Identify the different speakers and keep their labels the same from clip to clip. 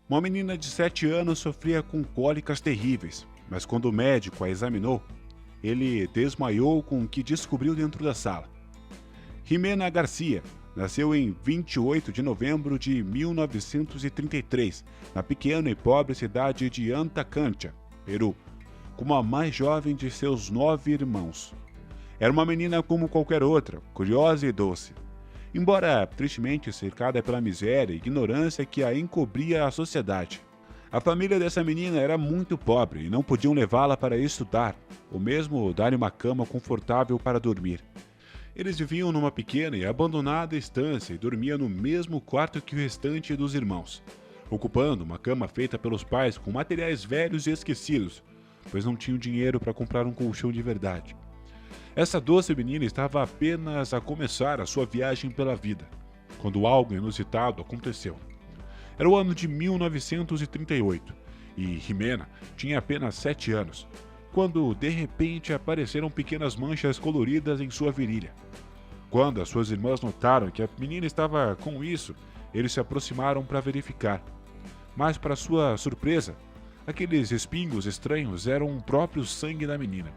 Speaker 1: Uma menina de 7 anos sofria com cólicas terríveis, mas quando o médico a examinou, ele desmaiou com o que descobriu dentro da sala. Jimena Garcia nasceu em 28 de novembro de 1933, na pequena e pobre cidade de Antacancha, Peru, como a mais jovem de seus 9 irmãos. Era uma menina como qualquer outra, curiosa e doce. Embora tristemente cercada pela miséria e ignorância que a encobria a sociedade. A família dessa menina era muito pobre e não podiam levá-la para estudar, ou mesmo dar-lhe uma cama confortável para dormir. Eles viviam numa pequena e abandonada estância e dormiam no mesmo quarto que o restante dos irmãos, ocupando uma cama feita pelos pais com materiais velhos e esquecidos, pois não tinham dinheiro para comprar um colchão de verdade. Essa doce menina estava apenas a começar a sua viagem pela vida, quando algo inusitado aconteceu. Era o ano de 1938 e Jimena tinha apenas 7 anos, quando de repente apareceram pequenas manchas coloridas em sua virilha. Quando as suas irmãs notaram que a menina estava com isso, eles se aproximaram para verificar. Mas, para sua surpresa, aqueles espinhos estranhos eram o próprio sangue da menina.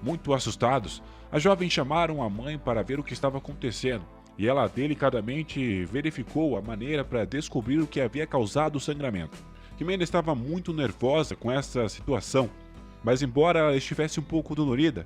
Speaker 1: Muito assustados, as jovens chamaram a mãe para ver o que estava acontecendo, e ela delicadamente verificou a maneira para descobrir o que havia causado o sangramento. Jimena estava muito nervosa com essa situação, mas embora ela estivesse um pouco dolorida,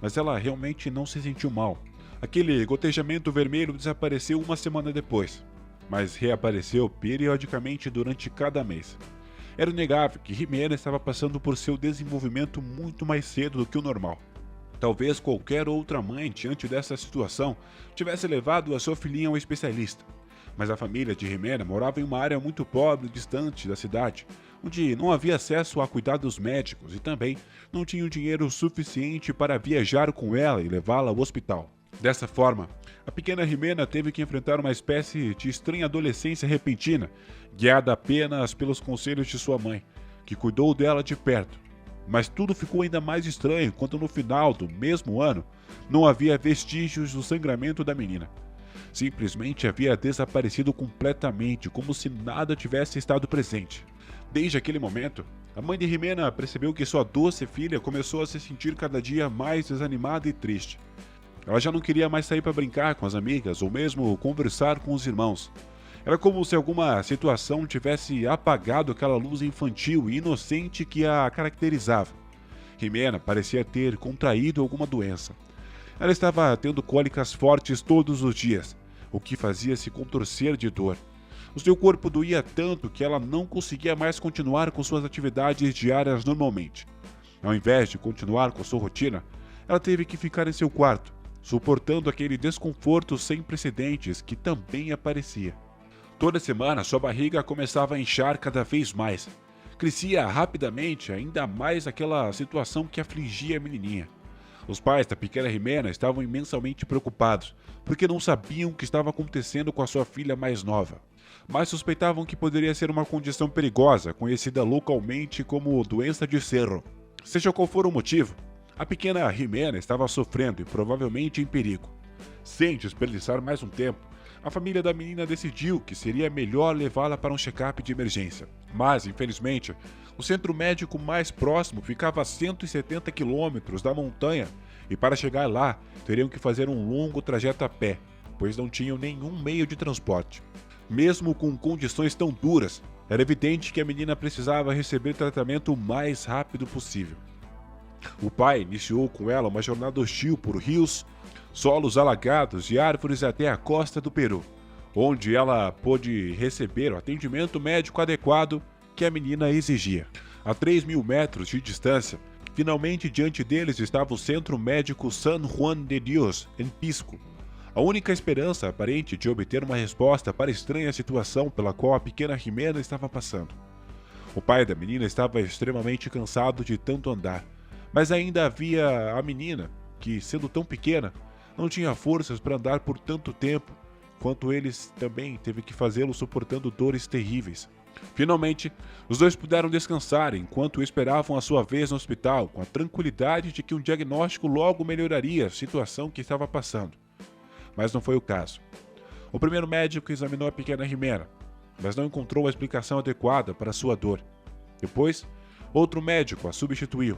Speaker 1: mas ela realmente não se sentiu mal. Aquele gotejamento vermelho desapareceu uma semana depois, mas reapareceu periodicamente durante cada mês. Era inegável que Jimena estava passando por seu desenvolvimento muito mais cedo do que o normal. Talvez qualquer outra mãe, diante dessa situação, tivesse levado a sua filhinha ao especialista. Mas a família de Jimena morava em uma área muito pobre e distante da cidade, onde não havia acesso a cuidados médicos e também não tinham dinheiro suficiente para viajar com ela e levá-la ao hospital. Dessa forma, a pequena Jimena teve que enfrentar uma espécie de estranha adolescência repentina, guiada apenas pelos conselhos de sua mãe, que cuidou dela de perto. Mas tudo ficou ainda mais estranho quando no final do mesmo ano não havia vestígios do sangramento da menina. Simplesmente havia desaparecido completamente, como se nada tivesse estado presente. Desde aquele momento, a mãe de Jimena percebeu que sua doce filha começou a se sentir cada dia mais desanimada e triste. Ela já não queria mais sair para brincar com as amigas ou mesmo conversar com os irmãos. Era como se alguma situação tivesse apagado aquela luz infantil e inocente que a caracterizava. Jimena parecia ter contraído alguma doença. Ela estava tendo cólicas fortes todos os dias, o que fazia se contorcer de dor. O seu corpo doía tanto que ela não conseguia mais continuar com suas atividades diárias normalmente. Ao invés de continuar com sua rotina, ela teve que ficar em seu quarto, suportando aquele desconforto sem precedentes que também aparecia. Toda semana sua barriga começava a inchar cada vez mais. Crescia rapidamente, ainda mais aquela situação que afligia a menininha. Os pais da pequena Jimena estavam imensamente preocupados, porque não sabiam o que estava acontecendo com a sua filha mais nova. Mas suspeitavam que poderia ser uma condição perigosa, conhecida localmente como doença de Cerro. Seja qual for o motivo, a pequena Jimena estava sofrendo e provavelmente em perigo. Sem desperdiçar mais um tempo, a família da menina decidiu que seria melhor levá-la para um check-up de emergência. Mas, infelizmente, o centro médico mais próximo ficava a 170 quilômetros da montanha e para chegar lá teriam que fazer um longo trajeto a pé, pois não tinham nenhum meio de transporte. Mesmo com condições tão duras, era evidente que a menina precisava receber tratamento o mais rápido possível. O pai iniciou com ela uma jornada hostil por rios, solos alagados e árvores até a costa do Peru, onde ela pôde receber o atendimento médico adequado que a menina exigia. A 3.000 metros de distância, finalmente diante deles estava o Centro Médico San Juan de Dios, em Pisco, a única esperança aparente de obter uma resposta para a estranha situação pela qual a pequena Jimena estava passando. O pai da menina estava extremamente cansado de tanto andar, mas ainda havia a menina, que, sendo tão pequena, não tinha forças para andar por tanto tempo, quanto eles também teve que fazê-lo suportando dores terríveis. Finalmente, os dois puderam descansar enquanto esperavam a sua vez no hospital, com a tranquilidade de que um diagnóstico logo melhoraria a situação que estava passando. Mas não foi o caso. O primeiro médico examinou a pequena Jimena, mas não encontrou uma explicação adequada para sua dor. Depois, outro médico a substituiu,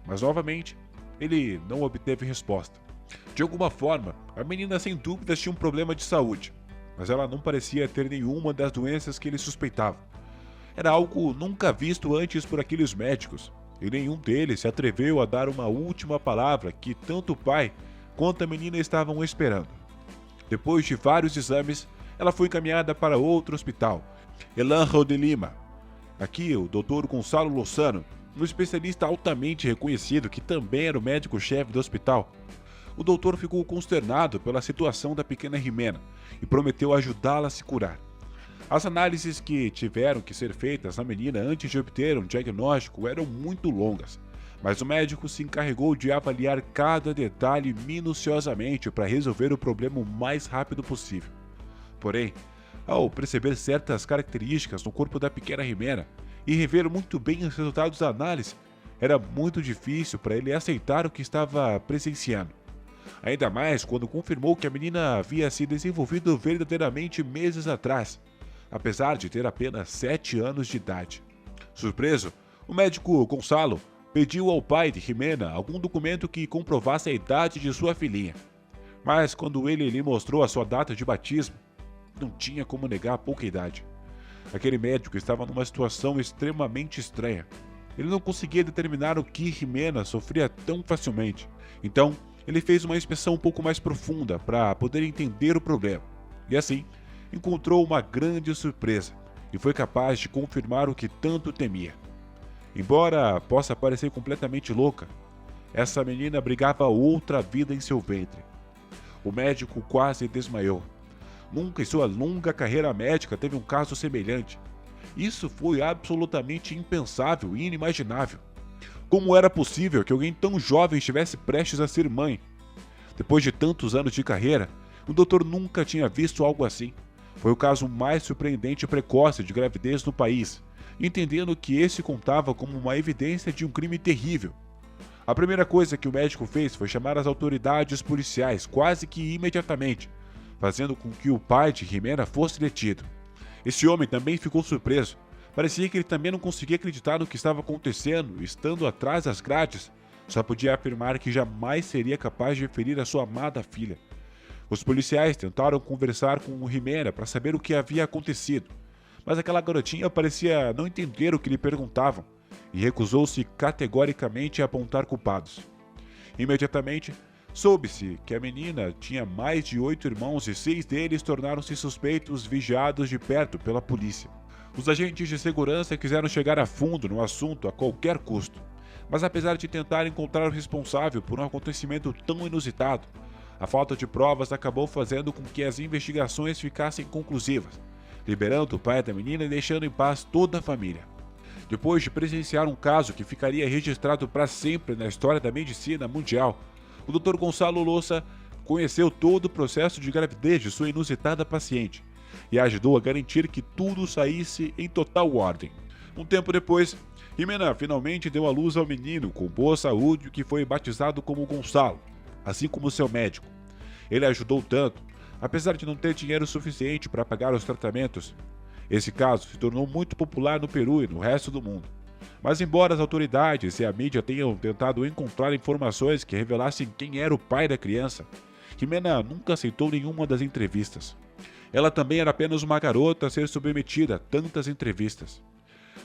Speaker 1: mas novamente ele não obteve resposta. De alguma forma, a menina sem dúvidas tinha um problema de saúde, mas ela não parecia ter nenhuma das doenças que ele suspeitava. Era algo nunca visto antes por aqueles médicos, e nenhum deles se atreveu a dar uma última palavra que tanto o pai quanto a menina estavam esperando. Depois de vários exames, ela foi encaminhada para outro hospital, Elanjo de Lima. Aqui, o Dr. Gonçalo Lozano, um especialista altamente reconhecido que também era o médico-chefe do hospital. O doutor ficou consternado pela situação da pequena Jimena e prometeu ajudá-la a se curar. As análises que tiveram que ser feitas na menina antes de obter um diagnóstico eram muito longas, mas o médico se encarregou de avaliar cada detalhe minuciosamente para resolver o problema o mais rápido possível. Porém, ao perceber certas características no corpo da pequena Jimena e rever muito bem os resultados da análise, era muito difícil para ele aceitar o que estava presenciando. Ainda mais quando confirmou que a menina havia se desenvolvido verdadeiramente meses atrás, apesar de ter apenas 7 anos de idade. Surpreso, o médico Gonçalo pediu ao pai de Jimena algum documento que comprovasse a idade de sua filhinha. Mas quando ele lhe mostrou a sua data de batismo, não tinha como negar a pouca idade. Aquele médico estava numa situação extremamente estranha. Ele não conseguia determinar o que Jimena sofria tão facilmente. Então, ele fez uma inspeção um pouco mais profunda para poder entender o problema. E assim, encontrou uma grande surpresa e foi capaz de confirmar o que tanto temia. Embora possa parecer completamente louca, essa menina abrigava outra vida em seu ventre. O médico quase desmaiou. Nunca em sua longa carreira médica teve um caso semelhante. Isso foi absolutamente impensável e inimaginável. Como era possível que alguém tão jovem estivesse prestes a ser mãe? Depois de tantos anos de carreira, o doutor nunca tinha visto algo assim. Foi o caso mais surpreendente e precoce de gravidez no país, entendendo que esse contava como uma evidência de um crime terrível. A primeira coisa que o médico fez foi chamar as autoridades policiais quase que imediatamente, fazendo com que o pai de Jimena fosse detido. Esse homem também ficou surpreso. Parecia que ele também não conseguia acreditar no que estava acontecendo, estando atrás das grades. Só podia afirmar que jamais seria capaz de ferir a sua amada filha. Os policiais tentaram conversar com Jimena para saber o que havia acontecido, mas aquela garotinha parecia não entender o que lhe perguntavam e recusou-se categoricamente a apontar culpados. Imediatamente, soube-se que a menina tinha mais de 8 irmãos e 6 deles tornaram-se suspeitos vigiados de perto pela polícia. Os agentes de segurança quiseram chegar a fundo no assunto a qualquer custo, mas apesar de tentar encontrar o responsável por um acontecimento tão inusitado, a falta de provas acabou fazendo com que as investigações ficassem conclusivas, liberando o pai da menina e deixando em paz toda a família. Depois de presenciar um caso que ficaria registrado para sempre na história da medicina mundial, o Dr. Gonçalo Loza conheceu todo o processo de gravidez de sua inusitada paciente e ajudou a garantir que tudo saísse em total ordem. Um tempo depois, Jimena finalmente deu à luz ao menino com boa saúde que foi batizado como Gonçalo, assim como seu médico. Ele ajudou tanto, apesar de não ter dinheiro suficiente para pagar os tratamentos. Esse caso se tornou muito popular no Peru e no resto do mundo. Mas embora as autoridades e a mídia tenham tentado encontrar informações que revelassem quem era o pai da criança, Jimena nunca aceitou nenhuma das entrevistas. Ela também era apenas uma garota a ser submetida a tantas entrevistas.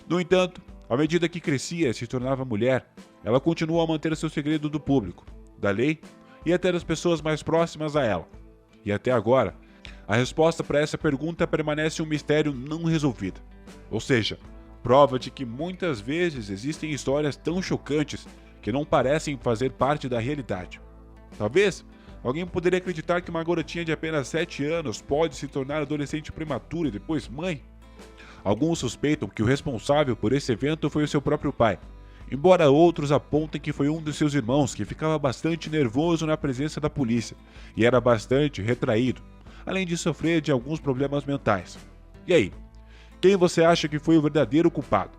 Speaker 1: No entanto, à medida que crescia e se tornava mulher, ela continuou a manter seu segredo do público, da lei e até das pessoas mais próximas a ela. E até agora, a resposta para essa pergunta permanece um mistério não resolvido. Ou seja, prova de que muitas vezes existem histórias tão chocantes que não parecem fazer parte da realidade. Talvez alguém poderia acreditar que uma garotinha de apenas 7 anos pode se tornar adolescente prematura e depois mãe? Alguns suspeitam que o responsável por esse evento foi o seu próprio pai, embora outros apontem que foi um de seus irmãos que ficava bastante nervoso na presença da polícia e era bastante retraído, além de sofrer de alguns problemas mentais. E aí? Quem você acha que foi o verdadeiro culpado?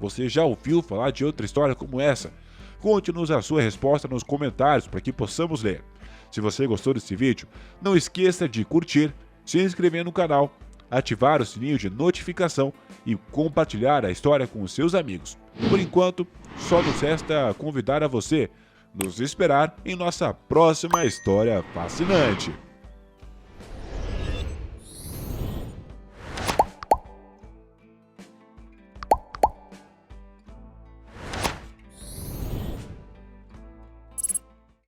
Speaker 1: Você já ouviu falar de outra história como essa? Conte-nos a sua resposta nos comentários para que possamos ler. Se você gostou desse vídeo, não esqueça de curtir, se inscrever no canal, ativar o sininho de notificação e compartilhar a história com os seus amigos. Por enquanto, só nos resta convidar a você nos esperar em nossa próxima história fascinante.